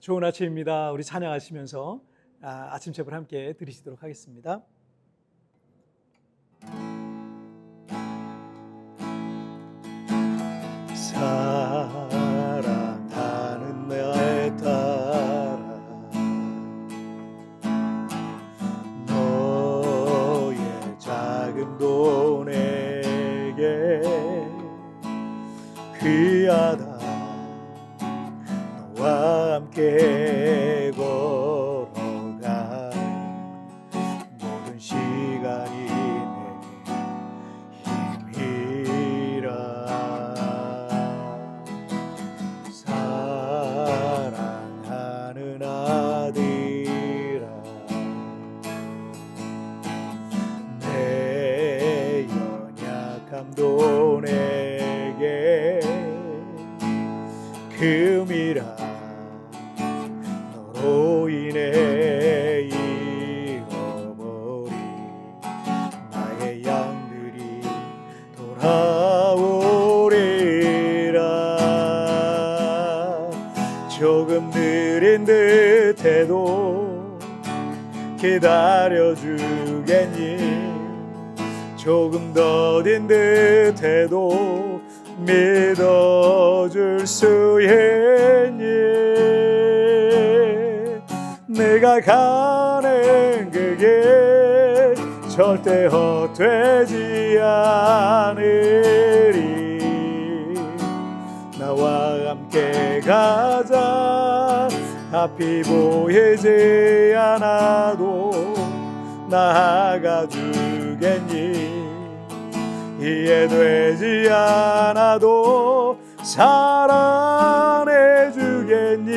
좋은 아침입니다. 우리 찬양하시면서 아침 제불 함께 드리시도록 하겠습니다. 사랑하는 나의 딸아, 너의 작음도 내게 귀하다. 너와 함께 걸어간 모든 시간이 내 힘이라. 사랑하는 아들아, 내 연약함도 내게 금이라. 너로 인해 잃어버린 나의 양들이 돌아오리라. 조금 느린 듯해도 기다려주겠니? 조금 더딘 듯해도 믿어줄 수 있니? 내가 가는 그게 절대 헛되지 않으리. 나와 함께 가자. 앞이 보이지 않아도 나아가 주겠니? 이해되지 않아도 사랑해 주겠니?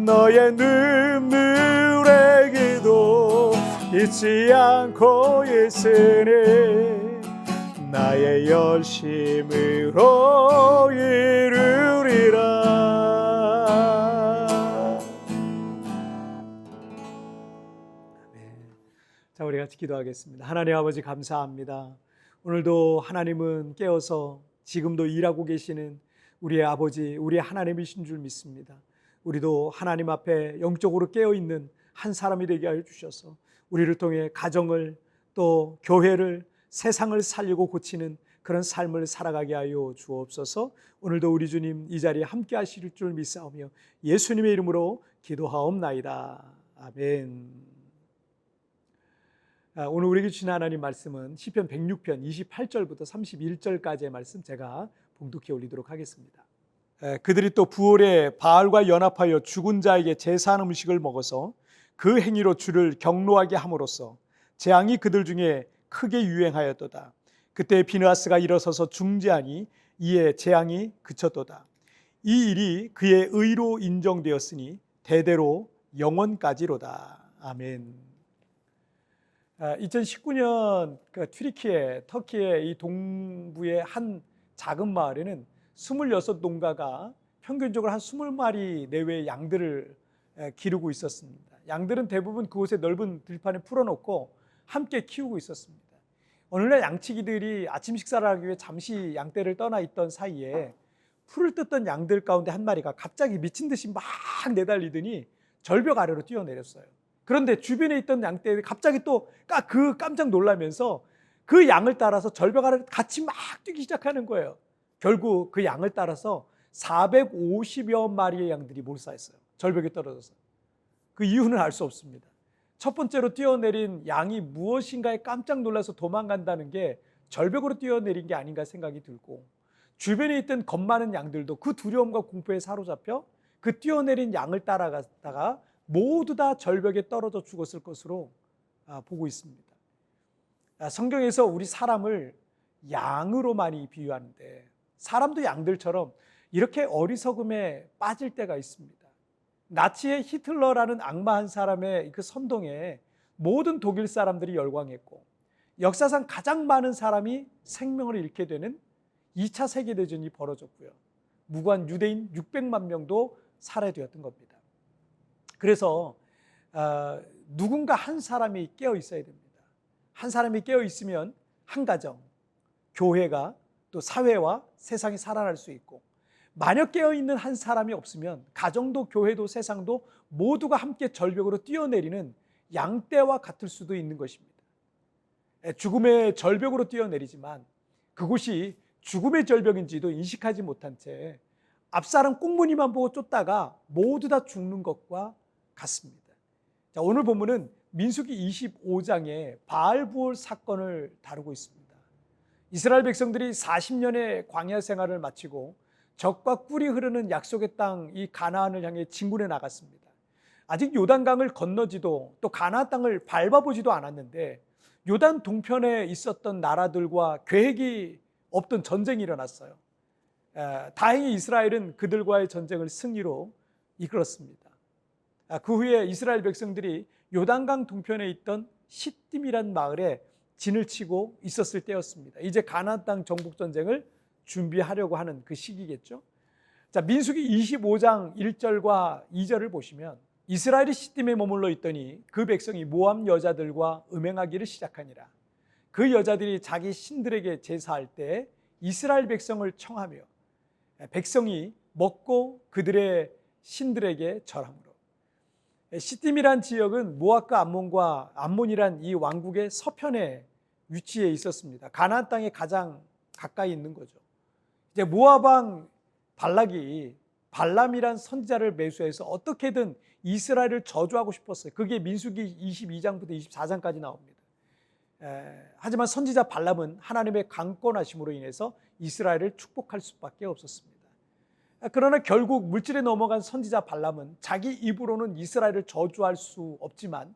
너의 눈물의 기도 잊지 않고 있으니 나의 열심으로 이루리라. 자, 우리 같이 기도하겠습니다. 하나님 아버지, 감사합니다. 오늘도 하나님은 깨어서 지금도 일하고 계시는 우리의 아버지, 우리의 하나님이신 줄 믿습니다. 우리도 하나님 앞에 영적으로 깨어있는 한 사람이 되게 하여 주셔서 우리를 통해 가정을, 또 교회를, 세상을 살리고 고치는 그런 삶을 살아가게 하여 주옵소서. 오늘도 우리 주님 이 자리에 함께 하실 줄 믿사오며 예수님의 이름으로 기도하옵나이다. 아멘. 오늘 우리에게 주신 하나님 말씀은 시편 106편 28절부터 31절까지의 말씀 제가 봉독해 올리도록 하겠습니다. 그들이 또 부올에 바알과 연합하여 죽은 자에게 제사한 음식을 먹어서 그 행위로 주를 경노하게 함으로써 재앙이 그들 중에 크게 유행하였도다. 그때 비느하스가 일어서서 중재하니 이에 재앙이 그쳤도다. 이 일이 그의 의로 인정되었으니 대대로 영원까지로다. 아멘. 2019년 터키의 이 동부의 한 작은 마을에는 26농가가 평균적으로 한 20마리 내외의 양들을 기르고 있었습니다. 양들은 대부분 그곳에 넓은 들판에 풀어놓고 함께 키우고 있었습니다. 어느 날 양치기들이 아침 식사를 하기 위해 잠시 양떼를 떠나 있던 사이에 풀을 뜯던 양들 가운데 한 마리가 갑자기 미친 듯이 막 내달리더니 절벽 아래로 뛰어내렸어요. 그런데 주변에 있던 양떼들이 갑자기 또 깜짝 놀라면서 그 양을 따라서 절벽 아래로 같이 막 뛰기 시작하는 거예요. 결국 그 양을 따라서 450여 마리의 양들이 몰사했어요. 절벽에 떨어져서. 그 이유는 알 수 없습니다. 첫 번째로 뛰어내린 양이 무엇인가에 깜짝 놀라서 도망간다는 게 절벽으로 뛰어내린 게 아닌가 생각이 들고, 주변에 있던 겁 많은 양들도 그 두려움과 공포에 사로잡혀 그 뛰어내린 양을 따라가다가 모두 다 절벽에 떨어져 죽었을 것으로 보고 있습니다. 성경에서 우리 사람을 양으로 많이 비유하는데 사람도 양들처럼 이렇게 어리석음에 빠질 때가 있습니다. 나치의 히틀러라는 악마 한 사람의 그 선동에 모든 독일 사람들이 열광했고 역사상 가장 많은 사람이 생명을 잃게 되는 2차 세계대전이 벌어졌고요. 무고한 유대인 600만 명도 살해되었던 겁니다. 그래서 누군가 한 사람이 깨어 있어야 됩니다. 한 사람이 깨어 있으면 한 가정, 교회가 또 사회와 세상이 살아날 수 있고, 만약 깨어있는 한 사람이 없으면 가정도 교회도 세상도 모두가 함께 절벽으로 뛰어내리는 양떼와 같을 수도 있는 것입니다. 죽음의 절벽으로 뛰어내리지만 그곳이 죽음의 절벽인지도 인식하지 못한 채 앞사람 꽁무니만 보고 쫓다가 모두 다 죽는 것과 같습니다. 자, 오늘 본문은 민수기 25장의 바알부올 사건을 다루고 있습니다. 이스라엘 백성들이 40년의 광야 생활을 마치고 적과 꿀이 흐르는 약속의 땅 이 가나안을 향해 진군해 나갔습니다. 아직 요단강을 건너지도 또 가나안 땅을 밟아보지도 않았는데 요단 동편에 있었던 나라들과 계획이 없던 전쟁이 일어났어요. 다행히 이스라엘은 그들과의 전쟁을 승리로 이끌었습니다. 그 후에 이스라엘 백성들이 요단강 동편에 있던 시딤이란 마을에 진을 치고 있었을 때였습니다. 이제 가나안 땅 정복 전쟁을 준비하려고 하는 그 시기겠죠. 자, 민수기 25장 1절과 2절을 보시면 이스라엘이 시딤에 머물러 있더니 그 백성이 모압 여자들과 음행하기를 시작하니라. 그 여자들이 자기 신들에게 제사할 때 이스라엘 백성을 청하며 백성이 먹고 그들의 신들에게 절함으로. 시딤이란 지역은 모압과 암몬이란 이 왕국의 서편에 위치해 있었습니다. 가나안 땅에 가장 가까이 있는 거죠. 이제 모압 왕 발락이 발람이란 선지자를 매수해서 어떻게든 이스라엘을 저주하고 싶었어요. 그게 민수기 22장부터 24장까지 나옵니다. 하지만 선지자 발람은 하나님의 강권하심으로 인해서 이스라엘을 축복할 수밖에 없었습니다. 그러나 결국 물질에 넘어간 선지자 발람은 자기 입으로는 이스라엘을 저주할 수 없지만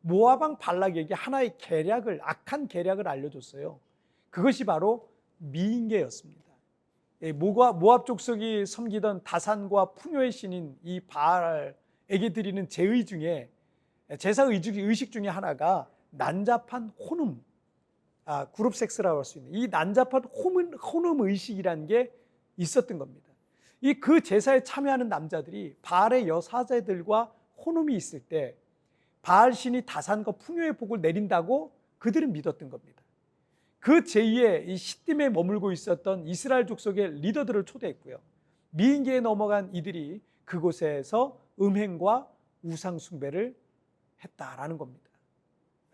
모압 왕 발락에게 하나의 계략을, 악한 계략을 알려줬어요. 그것이 바로 미인계였습니다. 모압 족속이 섬기던 다산과 풍요의 신인 이 바알에게 드리는 제사 의식 중에 하나가 난잡한 혼음, 그룹 섹스라고 할 수 있는 이 난잡한 혼음 의식이라는 게 있었던 겁니다. 그 제사에 참여하는 남자들이 바알의 여사제들과 혼음이 있을 때 바알 신이 다산과 풍요의 복을 내린다고 그들은 믿었던 겁니다. 그 제2의 이 시딤에 머물고 있었던 이스라엘 족속의 리더들을 초대했고요. 미인계에 넘어간 이들이 그곳에서 음행과 우상 숭배를 했다라는 겁니다.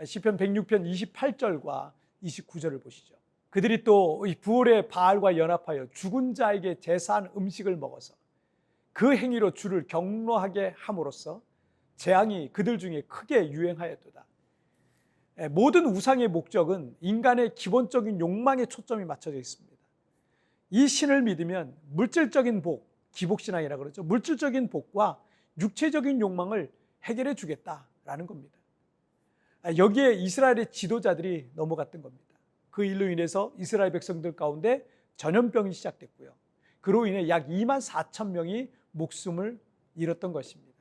시편 106편 28절과 29절을 보시죠. 그들이 또 부올의 바알과 연합하여 죽은 자에게 제사한 음식을 먹어서 그 행위로 주를 경노하게 함으로써 재앙이 그들 중에 크게 유행하였도다. 모든 우상의 목적은 인간의 기본적인 욕망에 초점이 맞춰져 있습니다. 이 신을 믿으면 물질적인 복, 기복신앙이라고 그러죠. 물질적인 복과 육체적인 욕망을 해결해 주겠다라는 겁니다. 여기에 이스라엘의 지도자들이 넘어갔던 겁니다. 그 일로 인해서 이스라엘 백성들 가운데 전염병이 시작됐고요. 그로 인해 약 2만 4천 명이 목숨을 잃었던 것입니다.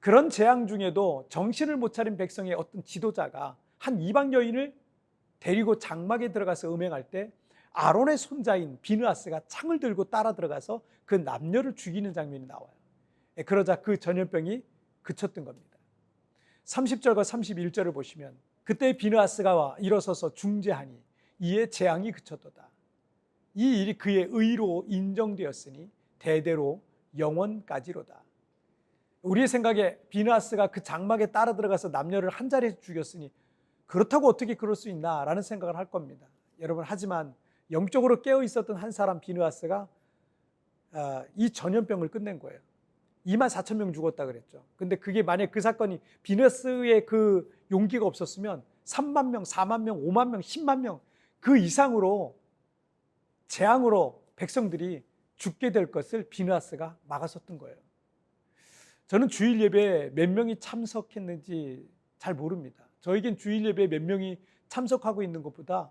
그런 재앙 중에도 정신을 못 차린 백성의 어떤 지도자가 한 이방 여인을 데리고 장막에 들어가서 음행할 때 아론의 손자인 비느하스가 창을 들고 따라 들어가서 그 남녀를 죽이는 장면이 나와요. 그러자 그 전염병이 그쳤던 겁니다. 30절과 31절을 보시면 그때 비느하스가 일어서서 중재하니 이에 재앙이 그쳤도다. 이 일이 그의 의로 인정되었으니 대대로 영원까지로다. 우리의 생각에 비느하스가 그 장막에 따라 들어가서 남녀를 한 자리에서 죽였으니 그렇다고 어떻게 그럴 수 있나 라는 생각을 할 겁니다. 여러분, 하지만 영적으로 깨어 있었던 한 사람 비느하스가 이 전염병을 끝낸 거예요. 2만 4천 명 죽었다 그랬죠. 근데 그게 만약 그 사건이 비느하스의 그 용기가 없었으면 3만 명, 4만 명, 5만 명, 10만 명 그 이상으로 재앙으로 백성들이 죽게 될 것을 비느하스가 막았었던 거예요. 저는 주일 예배에 몇 명이 참석했는지 잘 모릅니다. 저에겐 주일 예배에 몇 명이 참석하고 있는 것보다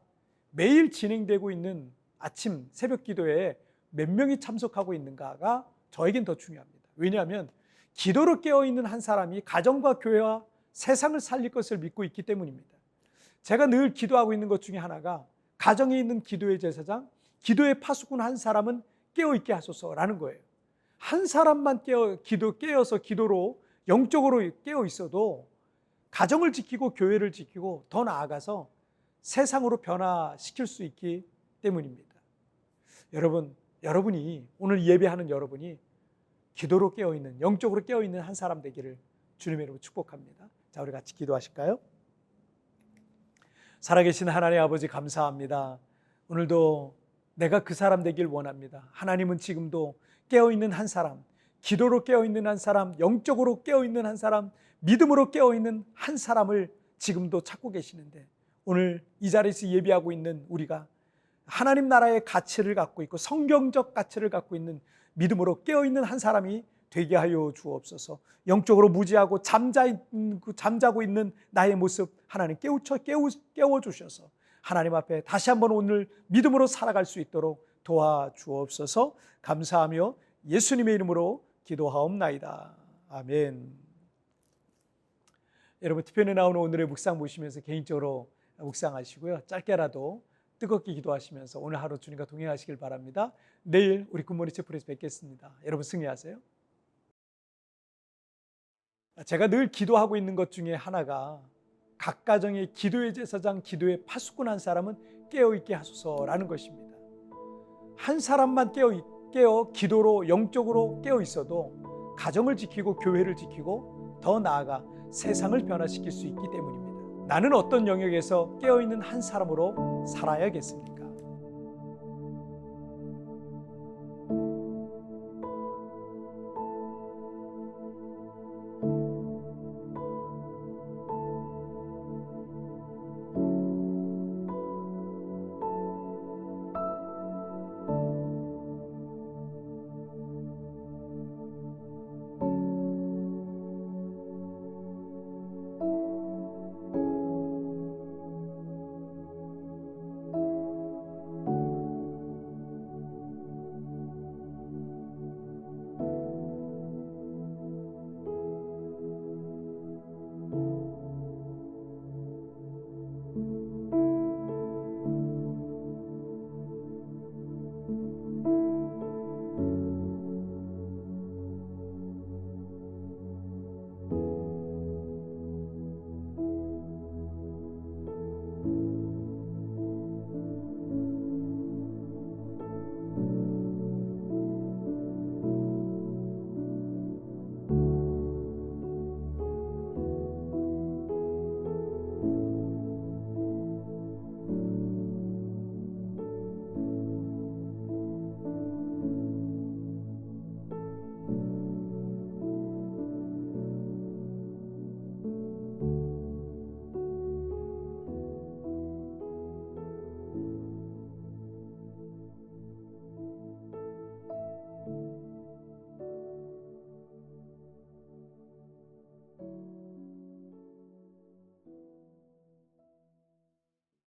매일 진행되고 있는 아침 새벽 기도에 몇 명이 참석하고 있는가가 저에겐 더 중요합니다. 왜냐하면 기도로 깨어있는 한 사람이 가정과 교회와 세상을 살릴 것을 믿고 있기 때문입니다. 제가 늘 기도하고 있는 것 중에 하나가 가정에 있는 기도의 제사장, 기도의 파수꾼 한 사람은 깨어있게 하소서라는 거예요. 한 사람만 깨어서 기도로 영적으로 깨어 있어도 가정을 지키고 교회를 지키고 더 나아가서 세상으로 변화시킬 수 있기 때문입니다. 여러분, 여러분이, 오늘 예배하는 여러분이 기도로 깨어있는, 영적으로 깨어있는 한 사람 되기를 주님의 이름으로 축복합니다. 자, 우리 같이 기도하실까요? 살아계신 하나님 아버지, 감사합니다. 오늘도 내가 그 사람 되길 원합니다. 하나님은 지금도 깨어있는 한 사람, 기도로 깨어있는 한 사람, 영적으로 깨어있는 한 사람, 믿음으로 깨어있는 한 사람을 지금도 찾고 계시는데, 오늘 이 자리에서 예배하고 있는 우리가 하나님 나라의 가치를 갖고 있고 성경적 가치를 갖고 있는 믿음으로 깨어있는 한 사람이 되게 하여 주옵소서. 영적으로 무지하고 잠자고 있는 나의 모습 하나님 깨워주셔서 하나님 앞에 다시 한번 오늘 믿음으로 살아갈 수 있도록 도와주옵소서. 감사하며 예수님의 이름으로 기도하옵나이다. 아멘. 여러분, TVN에 나오는 오늘의 묵상 보시면서 개인적으로 묵상하시고요. 짧게라도 뜨겁게 기도하시면서 오늘 하루 주님과 동행하시길 바랍니다. 내일 우리 굿모닝 채플에서 뵙겠습니다. 여러분 승리하세요. 제가 늘 기도하고 있는 것 중에 하나가 각 가정의 기도의 제사장, 기도의 파수꾼 한 사람은 깨어있게 하소서라는 것입니다. 한 사람만 깨어 기도로 영적으로 깨어 있어도 가정을 지키고 교회를 지키고 더 나아가 세상을 변화시킬 수 있기 때문입니다. 나는 어떤 영역에서 깨어있는 한 사람으로 살아야겠습니까?